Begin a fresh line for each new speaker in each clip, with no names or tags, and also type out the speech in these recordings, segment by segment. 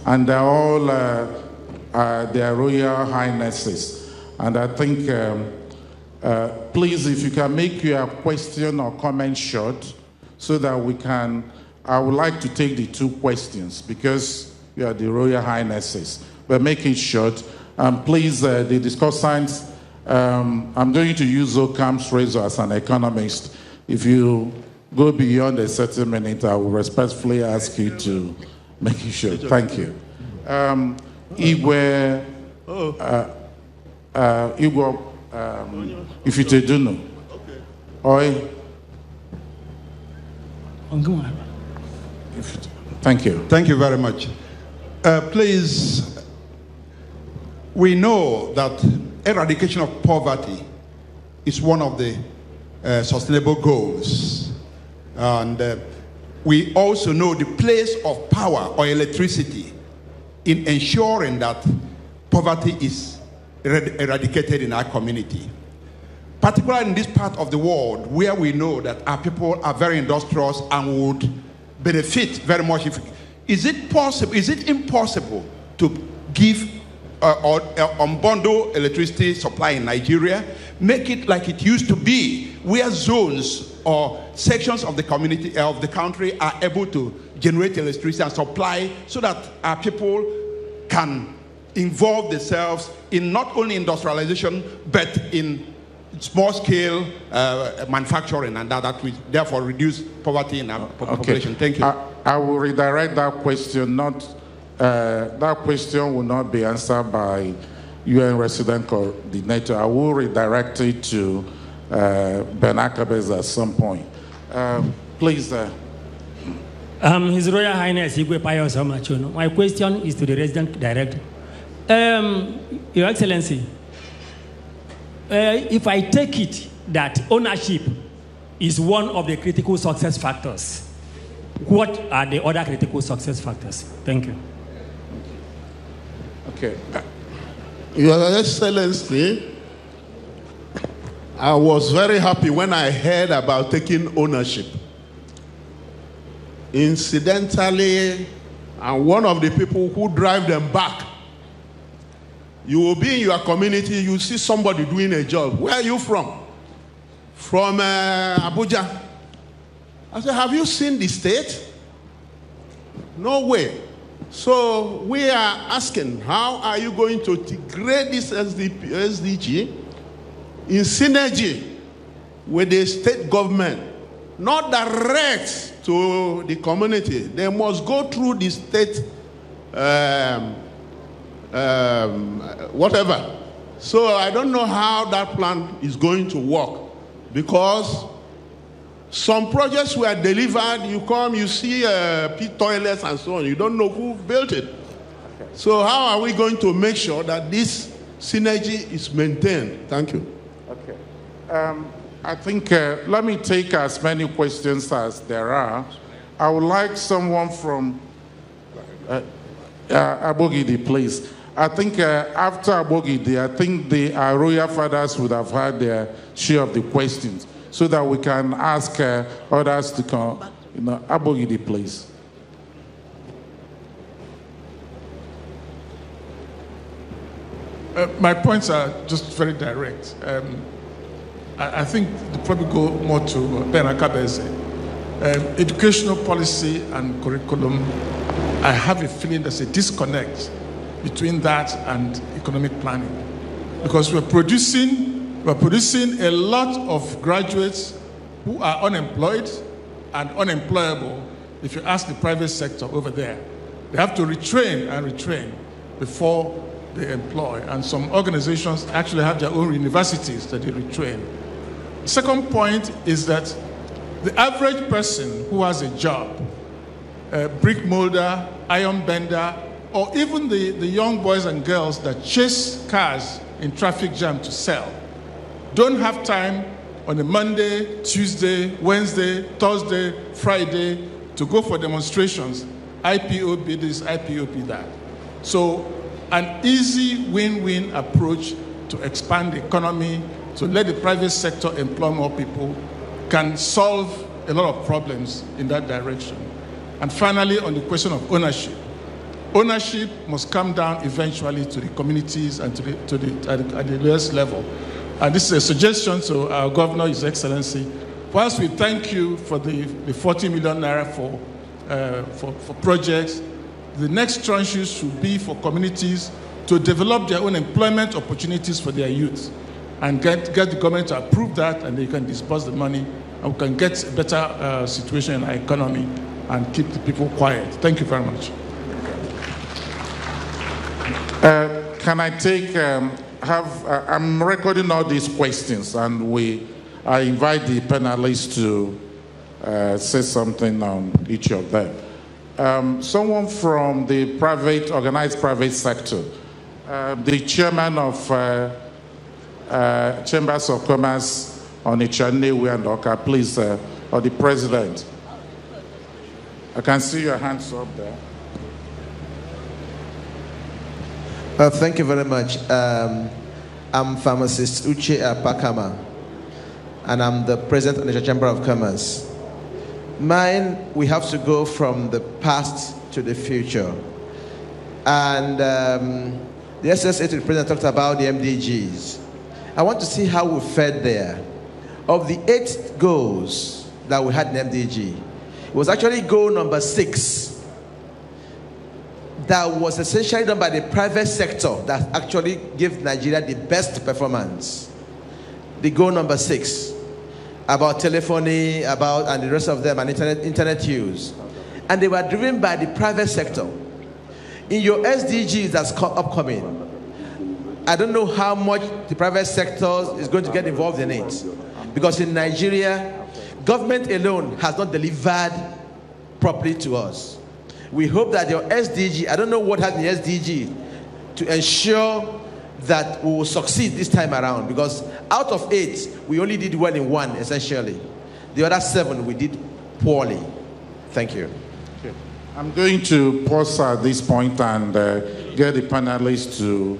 and they're all their Royal Highnesses. And I think, please, if you can make your question or comment short, so that we can, I would like to take the 2 questions, because you are the Royal Highnesses. But make it short. Please, the discussants, I'm going to use Occam's razor as an economist. If you go beyond a certain minute, I will respectfully ask you to make it short. Thank you. Igwe, if you do know. Oi. Thank you.
Thank you very much. Please, we know that eradication of poverty is one of the sustainable goals. And we also know the place of power or electricity in ensuring that poverty is eradicated in our community. Particularly in this part of the world where we know that our people are very industrious and would benefit very much. Is it impossible to give or unbundle electricity supply in Nigeria, make it like it used to be, where zones or sections of the community of the country are able to generate electricity and supply, so that our people can involve themselves in not only industrialization but in small-scale manufacturing, and that will therefore reduce poverty in our population. Thank you.
I will redirect that question. That question will not be answered by UN resident coordinator. I will redirect it to Ben Akabez at some point. Please.
His Royal Highness Igwe Pius Omachuno. My question is to the resident director. Your Excellency, if I take it that ownership is one of the critical success factors, what are the other critical success factors? Thank you.
Okay. Your Excellency, I was very happy when I heard about taking ownership. Incidentally, I'm one of the people who drive them back. You will be in your community, you see somebody doing a job. Where are you from? From Abuja. I said, have you seen the state? No way. So we are asking, how are you going to integrate this SDG in synergy with the state government? Not direct to the community. They must go through the state whatever. So I don't know how that plan is going to work, because some projects were delivered, you come, you see pit toilets and so on, you don't know who built it. Okay. So how are we going to make sure that this synergy is maintained? Thank you.
Okay. I think, let me take as many questions as there are. I would like someone from Abogidi, please. I think after Abogidi, I think the royal fathers would have had their share of the questions, so that we can ask others to come. Abogidi, please.
My points are just very direct. I think they probably go more to Ben Akabeze. Educational policy and curriculum, I have a feeling there's a disconnect between that and economic planning, because we're producing a lot of graduates who are unemployed and unemployable. If you ask the private sector over there, they have to retrain and retrain before they employ, and some organizations actually have their own universities that they retrain. The second point is that the average person who has a job, brick molder, iron bender, or even the young boys and girls that chase cars in traffic jam to sell, don't have time on a Monday, Tuesday, Wednesday, Thursday, Friday to go for demonstrations, IPOB this, IPOB that. So an easy win-win approach to expand the economy, to let the private sector employ more people, can solve a lot of problems in that direction. And finally, on the question of ownership, ownership must come down eventually to the communities and at the lowest level. And this is a suggestion to our Governor, His Excellency. Whilst we thank you for the 40 million naira for projects, the next tranches should be for communities to develop their own employment opportunities for their youth and get the government to approve that, and they can disburse the money, and we can get a better situation in our economy and keep the people quiet. Thank you very much.
Can I take, I'm recording all these questions, and I invite the panelists to say something on each of them. Someone from the organized private sector, the chairman of Chambers of Commerce on Ichanewe and Oka, please, or the president. I can see your hands up there.
Thank you very much. I'm pharmacist Uche Apakama, and I'm the president of the Chamber of Commerce. Mine, we have to go from the past to the future. And the SSA to the president talked about the MDGs. I want to see how we fared there. Of the 8 goals that we had in MDG, it was actually goal number 6 that was essentially done by the private sector that actually gave Nigeria the best performance. The goal number 6, about telephony, and the rest of them, and internet use. And they were driven by the private sector. In your SDGs that's upcoming, I don't know how much the private sector is going to get involved in it. Because in Nigeria, government alone has not delivered properly to us. We hope that your SDG, I don't know what has the SDG, to ensure that we will succeed this time around, because out of 8, we only did well in 1, essentially. The other 7, we did poorly. Thank you.
Okay. I'm going to pause at this point and get the panelists to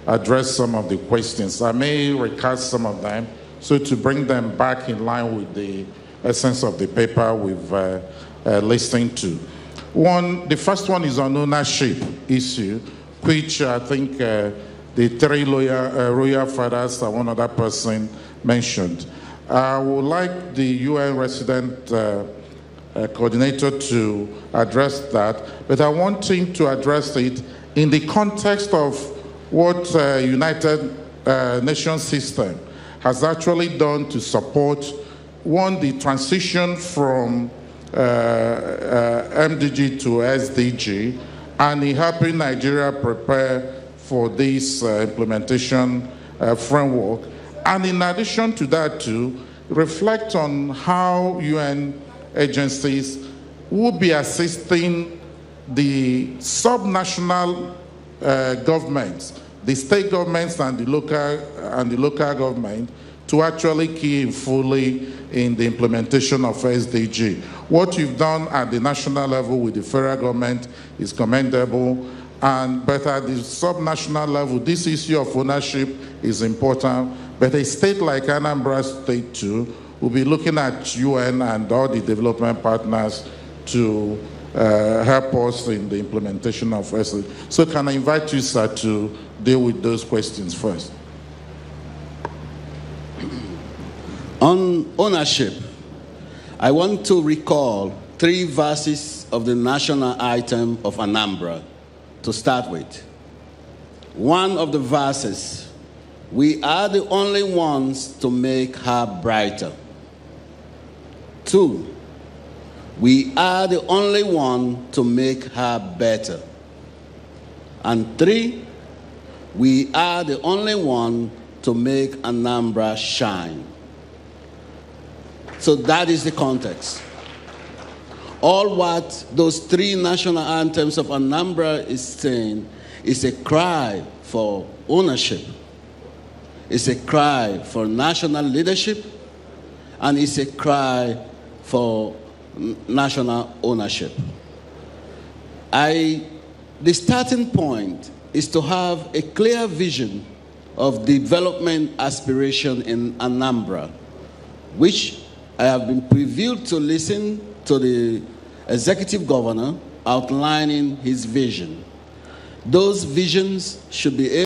address some of the questions. I may recast some of them, so to bring them back in line with the essence of the paper we've listened to. The first one is on ownership issue, which I think the 3 royal fathers and one other person mentioned. I would like the UN resident coordinator to address that, but I want him to address it in the context of what United Nations system has actually done to support, one, the transition from MDG to SDG, and in helping Nigeria prepare for this implementation framework. And in addition to that, too, reflect on how UN agencies will be assisting the subnational governments, the state governments and the local government, to actually key in fully in the implementation of SDG. What you've done at the national level with the federal government is commendable, but at the subnational level, this issue of ownership is important. But a state like Anambra State too will be looking at UN and all the development partners to help us in the implementation of SDG. So can I invite you, sir, to deal with those questions first?
On ownership, I want to recall 3 verses of the national item of Anambra to start with. One of the verses, we are the only ones to make her brighter. 2, we are the only one to make her better. And 3, we are the only one to make Anambra shine. So that is the context. All what those 3 national anthems of Anambra is saying is a cry for ownership. It's a cry for national leadership, and it's a cry for national ownership. The starting point is to have a clear vision of development aspiration in Anambra, which I have been privileged to listen to the executive governor outlining his vision.
Those visions should be able